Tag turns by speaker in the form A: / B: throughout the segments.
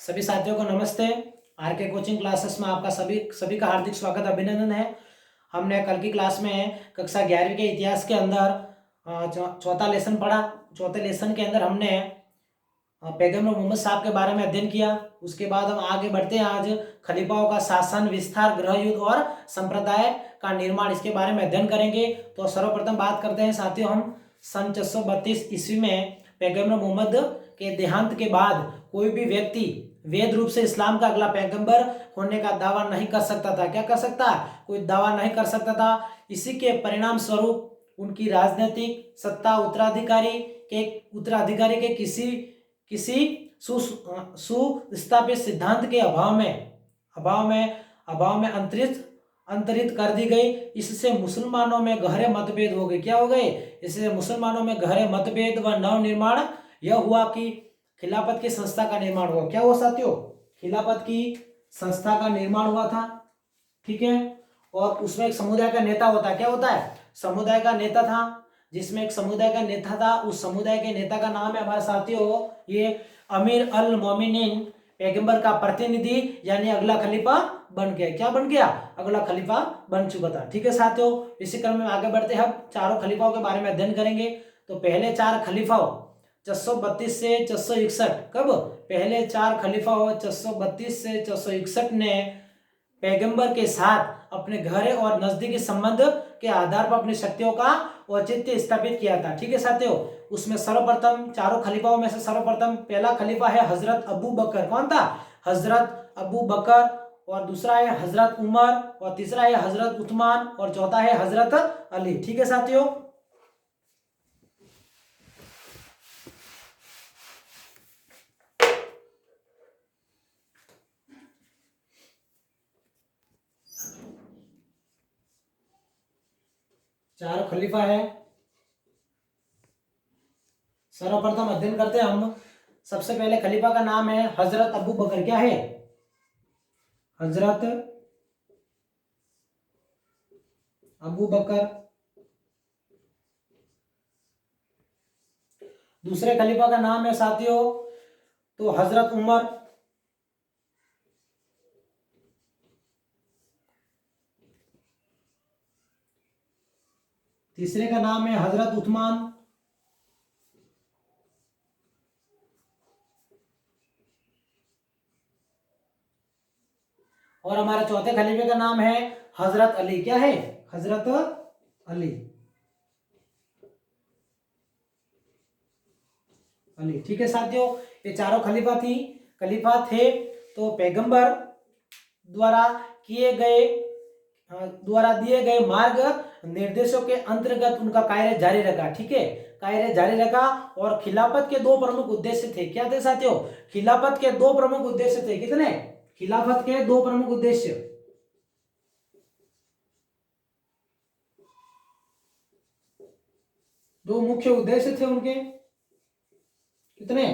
A: सभी साथियों को नमस्ते। आर के कोचिंग क्लासेस में आपका सभी सभी का हार्दिक स्वागत अभिनंदन है। हमने कल की क्लास में कक्षा 11वीं के इतिहास के अंदर चौथा लेसन पढ़ा। चौथे लेसन के अंदर हमने पैगंबर मोहम्मद साहब के बारे में अध्ययन किया। उसके बाद हम आगे बढ़ते हैं। आज खलीफाओं का शासन विस्तार, गृह युद्ध और संप्रदाय का निर्माण, इसके बारे में अध्ययन करेंगे। तो सर्वप्रथम बात करते हैं साथियों हम सन 632 ईस्वी में पैगंबर मोहम्मद के देहांत के बाद कोई भी व्यक्ति वैध रूप से इस्लाम का अगला पैगंबर होने का दावा नहीं कर सकता था। क्या कर सकता? कोई दावा नहीं कर सकता था। इसी के परिणाम स्वरूप उनकी राजनीतिक सत्ता उत्तराधिकारी के किसी सुस्थापित सिद्धांत के अभाव में अंतरित कर दी गई। इससे मुसलमानों में गहरे मतभेद हो गए। क्या हो गए? इससे मुसलमानों में गहरे मतभेद व नव निर्माण यह हुआ कि खिलाफत की संस्था का निर्माण हुआ। क्या हुआ साथियों? खिलाफत की संस्था का निर्माण हुआ था। ठीक है। और उसमें एक समुदाय का नेता होता है। क्या होता है? समुदाय का नेता था। जिसमें एक समुदाय का नेता था, उस समुदाय के नेता का नाम है हमारे साथियों ये अमीर अल मोमिनीन। पैगंबर का प्रतिनिधि यानी अगला खलीफा बन गया। क्या बन गया? अगला खलीफा बन चुका था। ठीक है साथियों, इसी क्रम में आगे बढ़ते हैं। हम चारों खलीफाओं के बारे में अध्ययन करेंगे। तो पहले चार खलीफाओं 632 से 661, कब? पहले चार खलीफाओं 632 से 661 ने पैगंबर के साथ अपने गहरे और नजदीकी संबंध के आधार पर अपनी शक्तियों का औचित्य स्थापित किया था। ठीक है साथियों, उसमें सर्वप्रथम चारों खलीफाओं में से सर्वप्रथम पहला खलीफा है हजरत अबू बकर। कौन था? हजरत अबू बकर। और दूसरा है हजरत उमर, और तीसरा है हजरत उस्मान, और चौथा है हजरत अली। ठीक है साथियों, चार खलीफा है। सर्वप्रथम अध्ययन करते हैं हम। सबसे पहले खलीफा का नाम है हजरत अबू बकर। क्या है? हजरत अबू बकर। दूसरे खलीफा का नाम है साथियों तो हजरत उमर। तीसरे का नाम है हजरत उस्मान। और हमारे चौथे खलीफे का नाम है हजरत अली। क्या है? हजरत अली। अली। ठीक है साथियों, ये चारों खलीफा थे। तो पैगंबर द्वारा दिए गए मार्ग निर्देशों के अंतर्गत उनका कार्य जारी रखा। ठीक है, कार्य जारी रखा। और खिलाफत के दो प्रमुख उद्देश्य थे। क्या थे साथियों? खिलाफत के दो प्रमुख उद्देश्य थे। कितने? खिलाफत के दो प्रमुख उद्देश्य। दो मुख्य उद्देश्य थे उनके। कितने?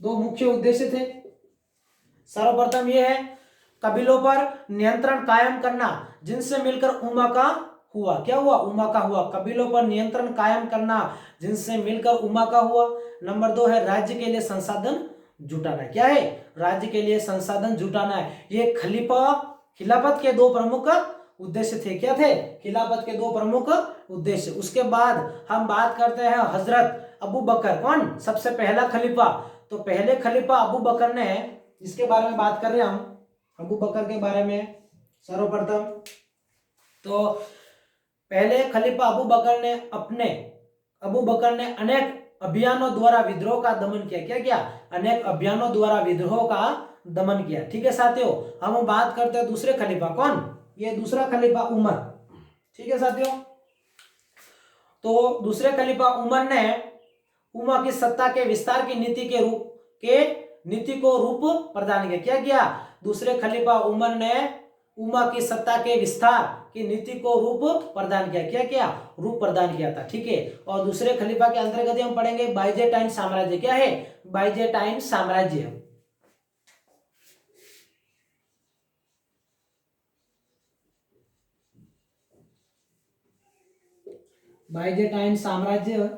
A: दो मुख्य उद्देश्य थे। सर्वप्रथम यह है कबीलों पर नियंत्रण कायम करना, जिनसे मिलकर उम्मा का हुआ। क्या हुआ? उम्मा का हुआ। कबीलों पर नियंत्रण कायम करना, जिनसे मिलकर उम्मा का हुआ। नंबर 2 है राज्य के लिए संसाधन जुटाना। क्या है? राज्य के लिए संसाधन जुटाना है। ये खिलाफत के दो प्रमुख उद्देश्य थे। क्या थे? खिलाफत के दो प्रमुख उद्देश्य। उसके बाद हम बात करते हैं हजरत अबू बकर। कौन? सबसे पहला खलीफा। तो पहले खलीफा अबू बकर ने, जिसके बारे में बात कर रहे हैं हम, अबू बकर के बारे में सर्वप्रथम। तो पहले खलीफा अबू बकर ने अनेक अभियानों द्वारा विद्रोह का दमन किया। क्या किया? अनेक अभियानों द्वारा विद्रोह का दमन किया। ठीक है साथियों, हम बात करते हैं दूसरे खलीफा। कौन? ये दूसरा खलीफा उमर। ठीक है साथियों, तो दूसरे खलीफा उमर ने उमर की सत्ता के विस्तार की नीति को रूप प्रदान किया। क्या किया? दूसरे खलीफा उमर ने उमर की सत्ता के विस्तार की नीति को रूप प्रदान किया। क्या किया? रूप प्रदान किया था। ठीक है। और दूसरे खलीफा के अंतर्गत हम पढ़ेंगे बाइजेंटाइन साम्राज्य। क्या है? बाइजेंटाइन साम्राज्य। बाइजेंटाइन साम्राज्य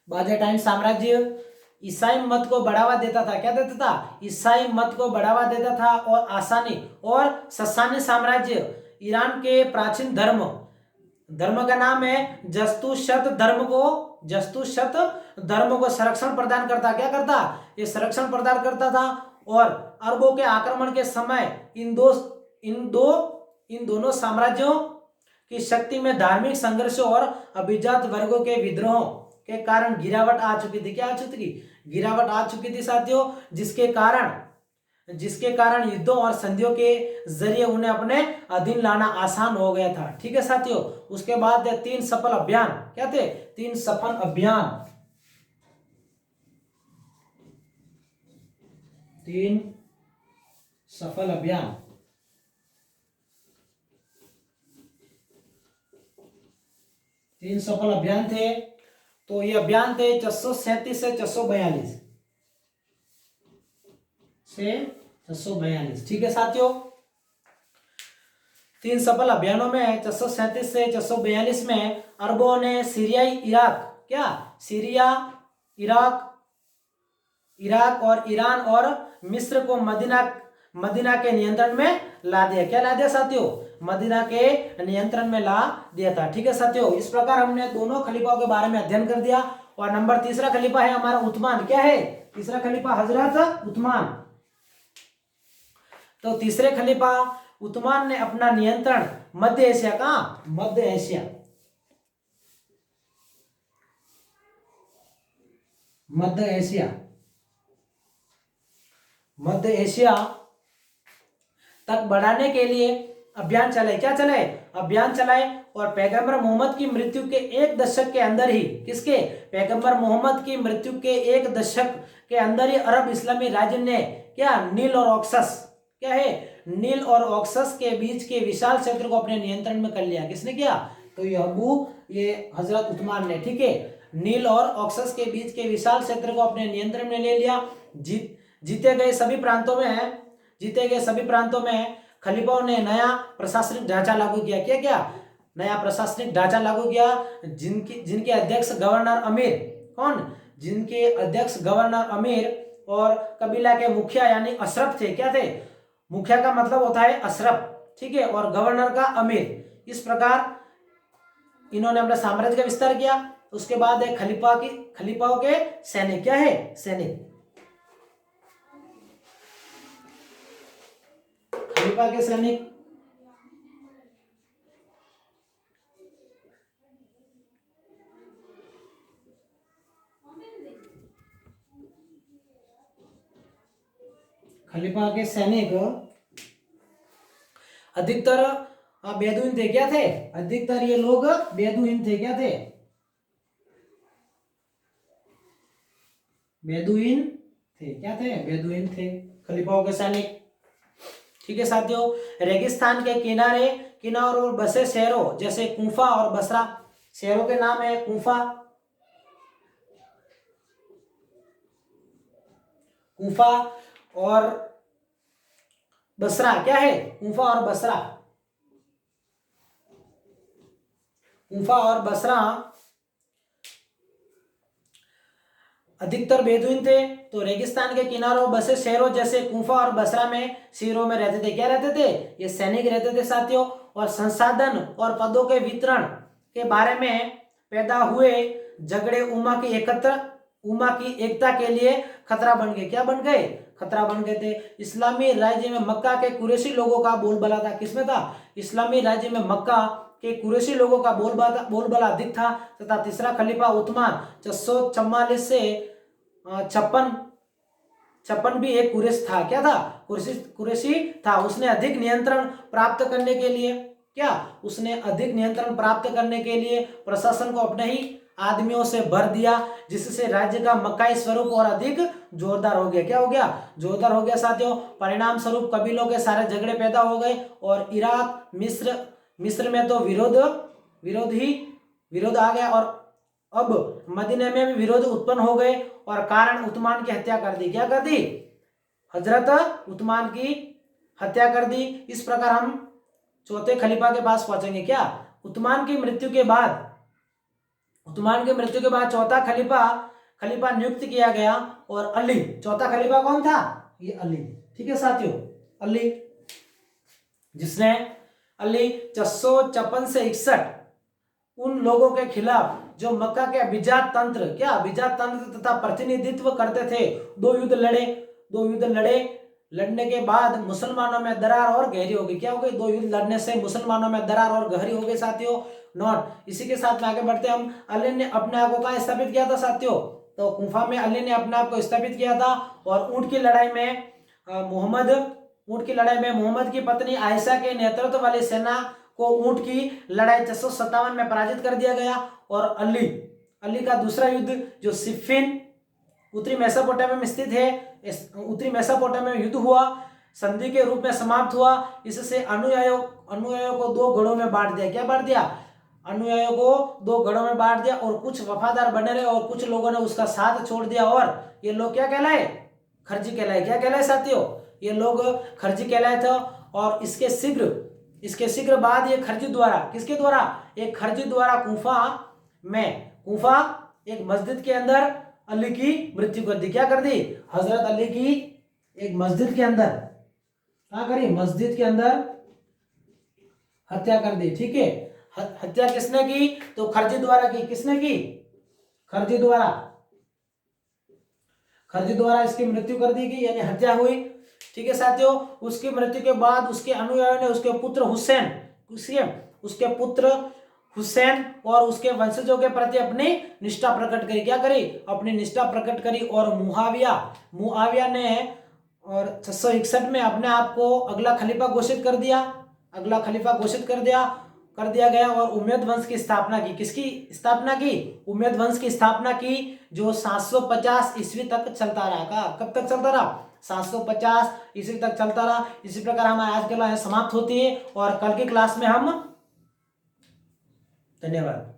A: बाजेटाइन साम्राज्य ईसाई मत को बढ़ावा देता था। क्या देता था? ईसाई मत को बढ़ावा देता था। और आसानी और ससानी साम्राज्य ईरान के प्राचीन धर्म का नाम है जस्तुशत धर्म को संरक्षण प्रदान करता। क्या करता? ये संरक्षण प्रदान करता था। और अरबों के आक्रमण के समय इन दोनों साम्राज्यों की शक्ति में धार्मिक संघर्षों और अभिजात वर्गों के विद्रोहों के कारण गिरावट आ चुकी थी। क्या आ चुकी थी? गिरावट आ चुकी थी साथियों, जिसके कारण युद्धों और संधियों के जरिए उन्हें अपने अधीन लाना आसान हो गया था। ठीक है साथियों। उसके बाद 3 सफल अभियान। क्या थे? 3 सफल अभियान। 3 सफल अभियान। 3 सफल अभियान थे। तो ये अभियान थे 437 से 442 से 442। ठीक है साथियों। 3 सफल अभियानों में 437 से 442 में अरबों ने इराक और ईरान और मिस्र को मदीना के नियंत्रण में ला दिया। क्या ला दिया साथियों? मदीना के नियंत्रण में ला दिया था। ठीक है साथियों। इस प्रकार हमने दोनों खलीफाओं के बारे में अध्ययन कर दिया। और नंबर तीसरा खलीफा है हमारा उस्मान। क्या है? तीसरा खलीफा हजरत उस्मान। तो तीसरे खलीफा उस्मान ने अपना नियंत्रण मध्य एशिया का मध्य एशिया तक बढ़ाने के लिए अभियान चलाए। क्या चलाए? अभियान चलाए। और पैगंबर मोहम्मद की मृत्यु के 1 दशक के अंदर ही किसके? पैगंबर मोहम्मद की मृत्यु के 1 दशक के अंदर ही अरब इस्लामी राज्य ने क्या नील और ऑक्सस नील और ऑक्सस के बीच के विशाल क्षेत्र को अपने नियंत्रण में कर लिया। किसने किया? तो ये हजरत उस्मान ने। ठीक है। नील और ऑक्सस के बीच के विशाल क्षेत्र को अपने नियंत्रण में ले लिया। जीते गए सभी प्रांतों में खलीफाओं ने नया प्रशासनिक ढांचा लागू किया। क्या नया प्रशासनिक ढांचा लागू किया। जिनके अध्यक्ष गवर्नर अमीर और कबीला के मुखिया यानी अशरफ थे। क्या थे? मुखिया का मतलब होता है अशरफ। ठीक है। और गवर्नर का अमीर। इस प्रकार इन्होंने अपने साम्राज्य का विस्तार किया। उसके बाद खलीफाओं के सैनिक। क्या है? सैनिक। खलीफा के सैनिक अधिकतर बेदुइन थे। क्या थे? अधिकतर ये लोग बेदुइन थे। क्या थे? बेदुइन थे खलीफाओं के सैनिक। ठीक है साथियों। रेगिस्तान के किनारों और बसे शहरों जैसे कूफा और बसरा। शहरों के नाम है कूफा और बसरा। क्या है? कूफा और बसरा अधिकतर बेदुइन थे। तो रेगिस्तान के किनारों बसे शहरों जैसे कूफा और बसरा में शिविरों में रहते थे। क्या रहते थे? ये सैनिक रहते थे साथियों। और संसाधन और पदों के वितरण के बारे में पैदा हुए झगड़े उम्मा की एकता के लिए खतरा बन गए। क्या बन गए? खतरा बन गए थे। इस्लामी राज्य में मक्का के कुरैशी लोगों का बोलबाला था। किसमें था? इस्लामी राज्य में मक्का के कुरैशी लोगों का बोलबाला अधिक था। तथा तीसरा खलीफा उस्मान 444 से 56 भी एक कुरैश था। क्या था? कुरैशी था। उसने अधिक नियंत्रण प्राप्त करने के लिए प्रशासन को अपने ही आदमियों से भर दिया, जिससे राज्य का मक्काई स्वरूप और अधिक जोरदार हो गया। क्या हो गया? जोरदार हो गया साथियों। परिणाम स्वरूप कबीलों के सारे झगड़े पैदा हो गए। और इराक मिस्र में तो विरोध आ गया। और अब मदीने में भी विरोध उत्पन्न हो गए। और कारण उस्मान की हत्या कर दी। क्या कर दी? हजरत उस्मान की हत्या कर दी। इस प्रकार हम चौथे खलीफा के पास पहुंचेंगे। क्या? उस्मान की मृत्यु के बाद उस्मान की मृत्यु के बाद चौथा खलीफा नियुक्त किया गया और अली, चौथा खलीफा कौन था? ये अली। ठीक है साथियों, अली, जिसने अली 656 से 61 उन लोगों के खिलाफ जो मक्का के अभिजात तंत्र तथा प्रतिनिधित्व करते थे, दो युद्ध लड़े। लड़ने के बाद मुसलमानों में दरार और गहरी हो गई। क्या हो गई? दो युद्ध लड़ने से मुसलमानों में दरार और गहरी हो गई साथियों। नोट, इसी के साथ में आगे बढ़ते हम। अली ने अपने आप को कहाँ स्थापित किया था साथियों? तो कूफा में अली ने अपने आप को स्थापित किया था। और ऊंट की लड़ाई में मोहम्मद की पत्नी आयशा के नेतृत्व वाली सेना को ऊंट की लड़ाई 657 में पराजित कर दिया गया। और अली का दूसरा युद्ध जो सिफिन उत्तरी मेसोपोटामिया में स्थित है, उत्तरी मेसोपोटामिया में युद्ध हुआ, संधि के रूप में समाप्त हुआ। इससे अनुयायियों को दो गढ़ों में बांट दिया। क्या बांट दिया? अनुयायियों को दो गढ़ों में बांट दिया और कुछ वफादार बने रहे और कुछ लोगों ने उसका साथ छोड़ दिया। और ये लोग क्या कहलाए? खर्जी कहलाए। क्या कहलाए साथियों? ये लोग खर्जी कहलाए थे। और इसके शीघ्र बाद ये खर्जी द्वारा, किसके द्वारा? एक खर्जी द्वारा कूफा एक मस्जिद के अंदर अली की मृत्यु कर दी। क्या कर दी? हजरत अली की एक मस्जिद के अंदर क्या करी? मस्जिद के अंदर हत्या कर दी। ठीक है, हत्या किसने की? तो खर्जी द्वारा की। किसने की? खर्जी द्वारा इसकी मृत्यु कर दी गई, यानी हत्या हुई। ठीक है साथियों, उसकी मृत्यु के बाद उसके अनुयायियों ने उसके पुत्र हुसैन और उसके वंशजों के प्रति अपनी निष्ठा प्रकट करी। क्या करी? अपनी निष्ठा प्रकट करी। और मुआविया ने और 661 में अपने आप को अगला खलीफा घोषित कर दिया गया और उमैयद वंश की स्थापना की। किसकी स्थापना की? उमैयद वंश की स्थापना की, जो 750 ईस्वी तक चलता रहा। कब तक चलता रहा? 750 ईस्वी तक चलता रहा। इसी प्रकार हमारी आज की क्लास समाप्त होती है और कल की क्लास में हम, धन्यवाद।